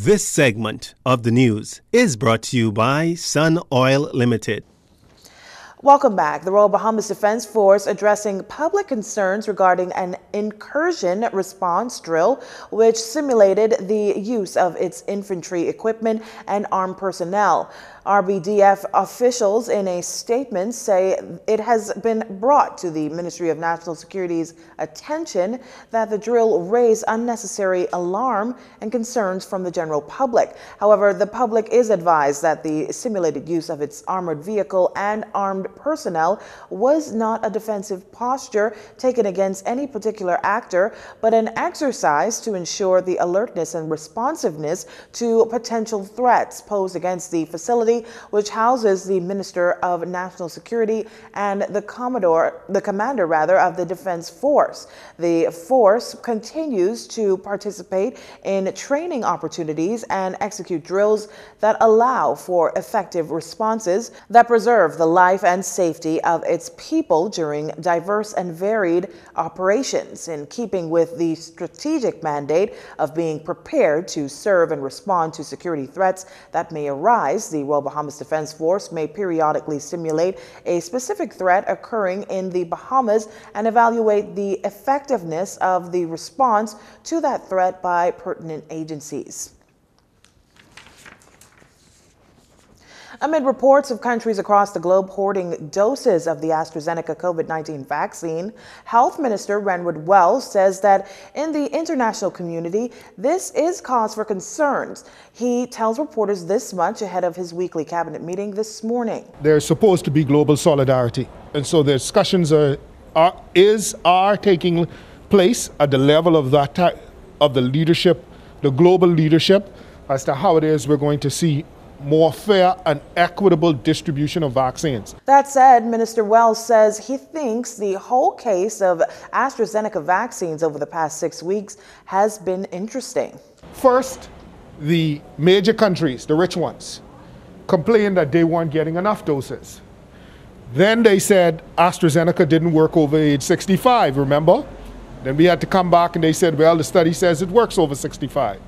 This segment of the news is brought to you by Sun Oil Limited. Welcome back. The Royal Bahamas Defense Force addressing public concerns regarding an incursion response drill which simulated the use of its infantry equipment and armed personnel. RBDF officials in a statement say it has been brought to the Ministry of National Security's attention that the drill raised unnecessary alarm and concerns from the general public. However, the public is advised that the simulated use of its armored vehicle and armed personnel was not a defensive posture taken against any particular actor, but an exercise to ensure the alertness and responsiveness to potential threats posed against the facility, which houses the Minister of National Security and the commander of the Defense Force. The force continues to participate in training opportunities and execute drills that allow for effective responses that preserve the life and safety of its people during diverse and varied operations, in keeping with the strategic mandate of being prepared to serve and respond to security threats that may arise. The Royal Bahamas Defense Force may periodically simulate a specific threat occurring in the Bahamas and evaluate the effectiveness of the response to that threat by pertinent agencies. Amid reports of countries across the globe hoarding doses of the AstraZeneca COVID-19 vaccine, Health Minister Renward Wells says that in the international community, this is cause for concerns. He tells reporters this much ahead of his weekly cabinet meeting this morning. There's supposed to be global solidarity, and so the discussions are taking place at the level of the leadership, the global leadership, as to how it is we're going to see more fair and equitable distribution of vaccines. That said, Minister Wells says he thinks the whole case of AstraZeneca vaccines over the past 6 weeks has been interesting. First, the major countries, the rich ones, complained that they weren't getting enough doses. Then they said AstraZeneca didn't work over age 65, remember? Then we had to come back and they said, well, the study says it works over 65.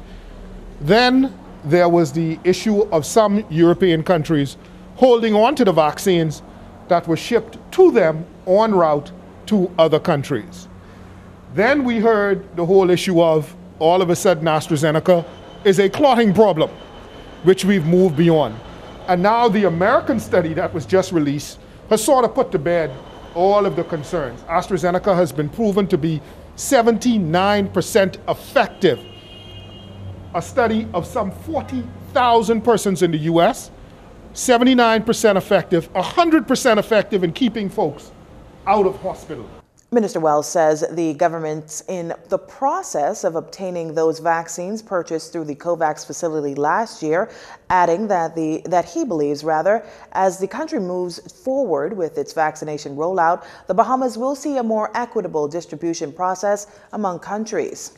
Then there was the issue of some European countries holding on to the vaccines that were shipped to them en route to other countries. Then we heard the whole issue of all of a sudden AstraZeneca is a clotting problem, which we've moved beyond. And now the American study that was just released has sort of put to bed all of the concerns. AstraZeneca has been proven to be 79% effective. A study of some 40,000 persons in the US, 79% effective, 100% effective in keeping folks out of hospital. Minister Wells says the government's in the process of obtaining those vaccines purchased through the COVAX facility last year, adding that he believes, as the country moves forward with its vaccination rollout, the Bahamas will see a more equitable distribution process among countries.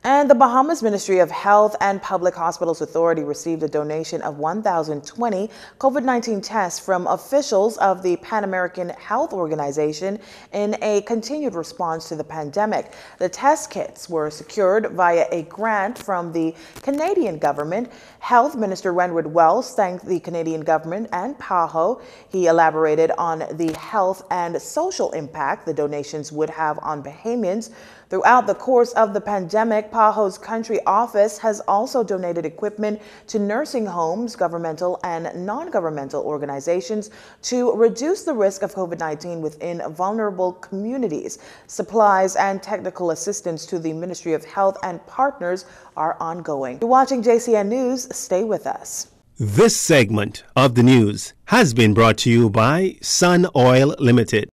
And the Bahamas Ministry of Health and Public Hospitals Authority received a donation of 1,020 COVID-19 tests from officials of the Pan American Health Organization in a continued response to the pandemic. The test kits were secured via a grant from the Canadian government. Health Minister Renward Wells thanked the Canadian government and PAHO. He elaborated on the health and social impact the donations would have on Bahamians. Throughout the course of the pandemic, PAHO's country office has also donated equipment to nursing homes, governmental and non-governmental organizations to reduce the risk of COVID-19 within vulnerable communities. Supplies and technical assistance to the Ministry of Health and partners are ongoing. You're watching JCN News. Stay with us. This segment of the news has been brought to you by Sun Oil Limited.